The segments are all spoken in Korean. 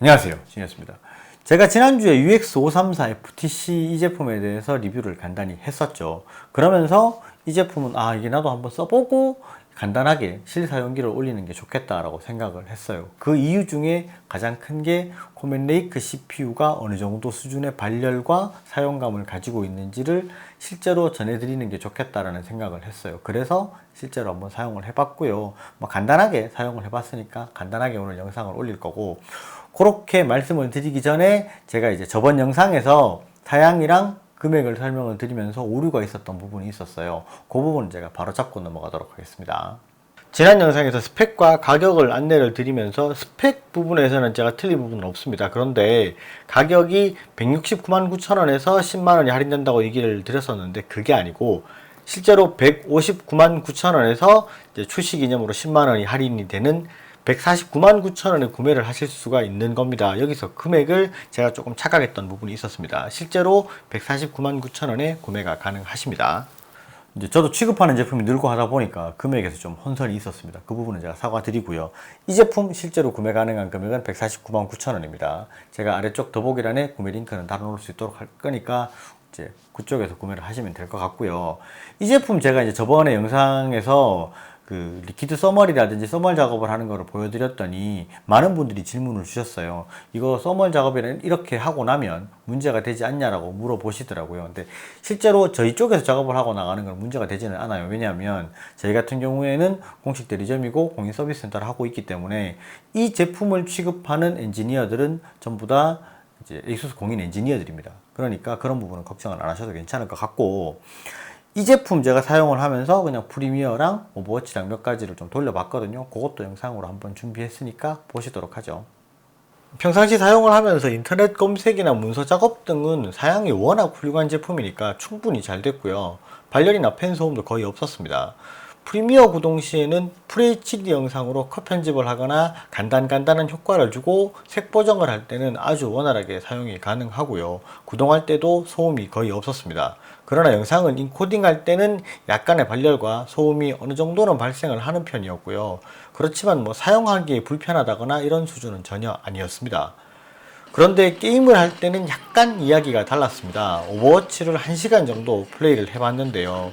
안녕하세요, 진이었습니다. 제가 지난주에 UX534FTC 이 제품에 대해서 리뷰를 간단히 했었죠. 그러면서 이 제품은 이게 나도 한번 써보고 간단하게 실사용기를 올리는 게 좋겠다라고 생각을 했어요. 그 이유 중에 가장 큰 게 코멘레이크 CPU가 어느 정도 수준의 발열과 사용감을 가지고 있는지를 실제로 전해드리는 게 좋겠다라는 생각을 했어요. 그래서 실제로 한번 사용을 해봤고요. 간단하게 사용을 해봤으니까 간단하게 오늘 영상을 올릴 거고, 그렇게 말씀을 드리기 전에 제가 이제 저번 영상에서 사양이랑 금액을 설명을 드리면서 오류가 있었던 부분이 있었어요. 그 부분은 제가 바로 잡고 넘어가도록 하겠습니다. 지난 영상에서 스펙과 가격을 안내를 드리면서 스펙 부분에서는 제가 틀린 부분은 없습니다. 그런데 가격이 169만 9천 원에서 10만 원이 할인된다고 얘기를 드렸었는데 그게 아니고 실제로 159만 9천 원에서 출시 기념으로 10만 원이 할인이 되는 149만 9천 원에 구매를 하실 수가 있는 겁니다. 여기서 금액을 제가 조금 착각했던 부분이 있었습니다. 실제로 149만 9천 원에 구매가 가능하십니다. 이제 저도 취급하는 제품이 늘고 하다 보니까 금액에서 좀 혼선이 있었습니다. 그 부분은 제가 사과드리고요. 이 제품 실제로 구매 가능한 금액은 149만 9천 원입니다. 제가 아래쪽 더보기란에 구매 링크는 달아놓을 수 있도록 할 거니까 이제 그쪽에서 구매를 하시면 될 것 같고요. 이 제품 제가 이제 저번에 영상에서 그 리퀴드 써멀이라든지 써멀 작업을 하는 거를 보여드렸더니 많은 분들이 질문을 주셨어요. 이거 써멀 작업을 이렇게 하고 나면 문제가 되지 않냐라고 물어보시더라고요. 근데 실제로 저희 쪽에서 작업을 하고 나가는 건 문제가 되지는 않아요. 왜냐하면 저희 같은 경우에는 공식 대리점이고 공인 서비스 센터를 하고 있기 때문에 이 제품을 취급하는 엔지니어들은 전부 다 이제 ASUS 공인 엔지니어들입니다. 그러니까 그런 부분은 걱정을 안 하셔도 괜찮을 것 같고, 이 제품 제가 사용을 하면서 그냥 프리미어랑 오버워치랑 몇 가지를 좀 돌려봤거든요. 그것도 영상으로 한번 준비했으니까 보시도록 하죠. 평상시 사용을 하면서 인터넷 검색이나 문서 작업 등은 사양이 워낙 훌륭한 제품이니까 충분히 잘 됐고요. 발열이나 펜 소음도 거의 없었습니다. 프리미어 구동 시에는 FHD 영상으로 컷 편집을 하거나 간단한 효과를 주고 색 보정을 할 때는 아주 원활하게 사용이 가능하고요. 구동할 때도 소음이 거의 없었습니다. 그러나 영상을 인코딩 할 때는 약간의 발열과 소음이 어느 정도는 발생을 하는 편이었고요. 그렇지만 사용하기에 불편하다거나 이런 수준은 전혀 아니었습니다. 그런데 게임을 할 때는 약간 이야기가 달랐습니다. 오버워치를 1시간 정도 플레이를 해봤는데요.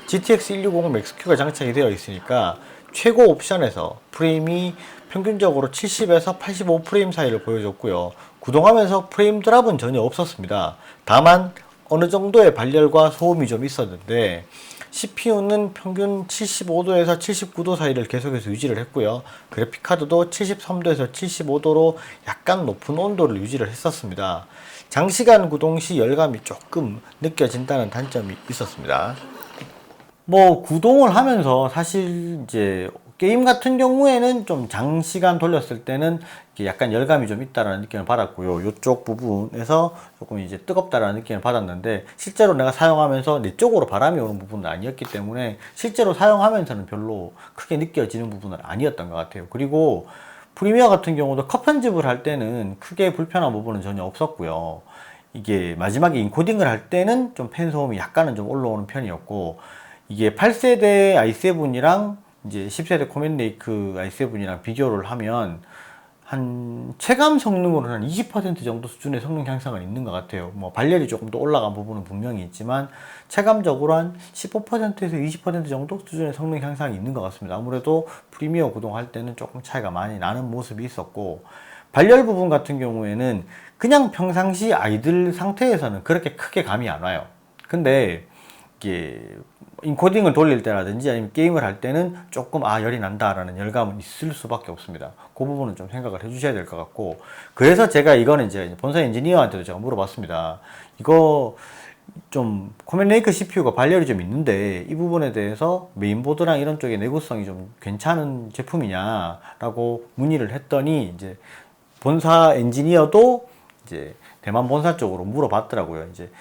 GTX 160 맥스Q가 장착이 되어 있으니까 최고 옵션에서 프레임이 평균적으로 70에서 85프레임 사이를 보여줬고요. 구동하면서 프레임 드랍은 전혀 없었습니다. 다만 어느 정도의 발열과 소음이 좀 있었는데 CPU는 평균 75도에서 79도 사이를 계속해서 유지를 했고요. 그래픽카드도 73도에서 75도로 약간 높은 온도를 유지를 했었습니다. 장시간 구동 시 열감이 조금 느껴진다는 단점이 있었습니다. 구동을 하면서 사실 이제 게임 같은 경우에는 좀 장시간 돌렸을 때는 약간 열감이 좀 있다라는 느낌을 받았고요. 이쪽 부분에서 조금 이제 뜨겁다라는 느낌을 받았는데 실제로 내가 사용하면서 내 쪽으로 바람이 오는 부분은 아니었기 때문에 실제로 사용하면서는 별로 크게 느껴지는 부분은 아니었던 것 같아요. 그리고 프리미어 같은 경우도 컷 편집을 할 때는 크게 불편한 부분은 전혀 없었고요. 이게 마지막에 인코딩을 할 때는 좀 펜 소음이 약간은 좀 올라오는 편이었고, 이게 8세대 i7이랑 이제 10세대 코멘레이크 i7이랑 비교를 하면 한 체감 성능으로는 한 20% 정도 수준의 성능 향상은 있는 것 같아요. 발열이 조금 더 올라간 부분은 분명히 있지만 체감적으로 한 15%에서 20% 정도 수준의 성능 향상이 있는 것 같습니다. 아무래도 프리미어 구동할 때는 조금 차이가 많이 나는 모습이 있었고, 발열 부분 같은 경우에는 그냥 평상시 아이들 상태에서는 그렇게 크게 감이 안 와요. 근데 이게 인코딩을 돌릴 때라든지 아니면 게임을 할 때는 조금 열이 난다라는 열감은 있을 수밖에 없습니다. 그 부분은 좀 생각을 해주셔야 될 것 같고, 그래서 제가 이거는 이제 본사 엔지니어한테도 제가 물어봤습니다. 이거 좀 코멘레이크 CPU가 발열이 좀 있는데 이 부분에 대해서 메인보드랑 이런 쪽의 내구성이 좀 괜찮은 제품이냐라고 문의를 했더니 이제 본사 엔지니어도 이제 대만 본사 쪽으로 물어봤더라고요. 이제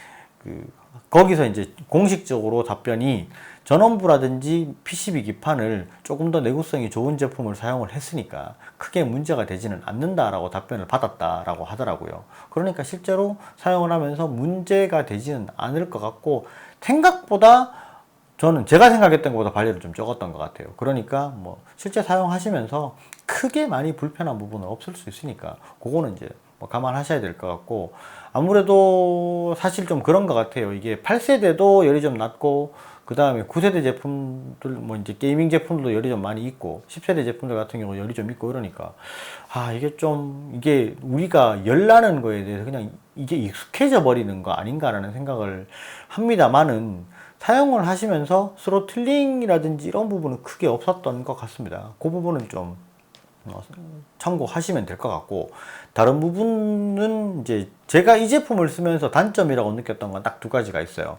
거기서 이제 공식적으로 답변이 전원부라든지 PCB 기판을 조금 더 내구성이 좋은 제품을 사용을 했으니까 크게 문제가 되지는 않는다라고 답변을 받았다라고 하더라고요. 그러니까 실제로 사용을 하면서 문제가 되지는 않을 것 같고, 생각보다 저는 제가 생각했던 것보다 발열이 좀 적었던 것 같아요. 그러니까 뭐 실제 사용하시면서 크게 많이 불편한 부분은 없을 수 있으니까 그거는 이제 뭐 감안하셔야 될 것 같고, 아무래도 사실 좀 그런 것 같아요. 이게 8세대도 열이 좀 낮고, 그 다음에 9세대 제품들, 뭐 이제 게이밍 제품들도 열이 좀 많이 있고, 10세대 제품들 같은 경우 열이 좀 있고 이러니까, 이게 좀, 이게 우리가 열 나는 거에 대해서 그냥 이게 익숙해져 버리는 거 아닌가라는 생각을 합니다만은, 사용을 하시면서 스로틀링이라든지 이런 부분은 크게 없었던 것 같습니다. 그 부분은 좀 참고하시면 될 것 같고, 다른 부분은 이제 제가 이 제품을 쓰면서 단점이라고 느꼈던 건 딱 두 가지가 있어요.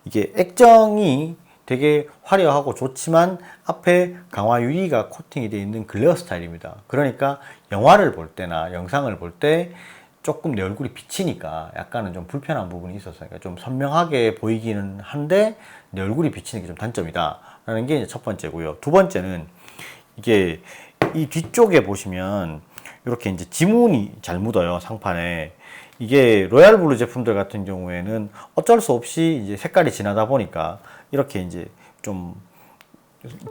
이게 액정이 되게 화려하고 좋지만 앞에 강화 유리가 코팅이 되어 있는 글레어 스타일입니다. 그러니까 영화를 볼 때나 영상을 볼 때 조금 내 얼굴이 비치니까 약간은 좀 불편한 부분이 있어서, 그러니까 좀 선명하게 보이기는 한데 내 얼굴이 비치는 게 좀 단점이다 라는 게 이제 첫 번째고요. 두 번째는 이게 이 뒤쪽에 보시면 이렇게 이제 지문이 잘 묻어요, 상판에. 이게 로얄 블루 제품들 같은 경우에는 어쩔 수 없이 이제 색깔이 진하다 보니까 이렇게 이제 좀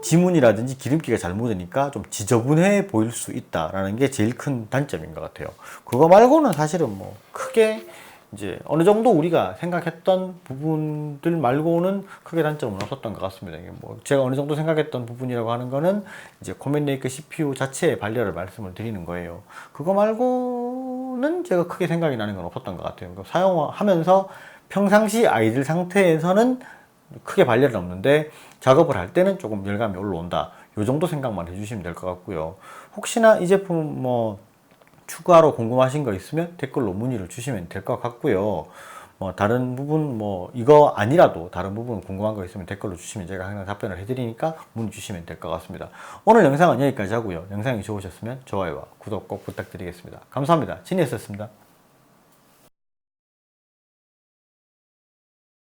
지문이라든지 기름기가 잘 묻으니까 좀 지저분해 보일 수 있다라는 게 제일 큰 단점인 것 같아요. 그거 말고는 사실은 뭐 크게 이제 어느 정도 우리가 생각했던 부분들 말고는 크게 단점은 없었던 것 같습니다. 이게 뭐 제가 어느 정도 생각했던 부분이라고 하는 거는 이제 코멘레이크 CPU 자체의 발열을 말씀을 드리는 거예요. 그거 말고는 제가 크게 생각이 나는 건 없었던 것 같아요. 사용하면서 평상시 아이들 상태에서는 크게 발열은 없는데 작업을 할 때는 조금 열감이 올라온다. 요 정도 생각만 해주시면 될 것 같고요. 혹시나 이 제품 뭐 추가로 궁금하신 거 있으면 댓글로 문의를 주시면 될 것 같고요. 뭐 다른 부분 뭐 이거 아니라도 다른 부분 궁금한 거 있으면 댓글로 주시면 제가 항상 답변을 해드리니까 문의 주시면 될 것 같습니다. 오늘 영상은 여기까지 하고요. 영상이 좋으셨으면 좋아요와 구독 꼭 부탁드리겠습니다. 감사합니다. 진이었습니다.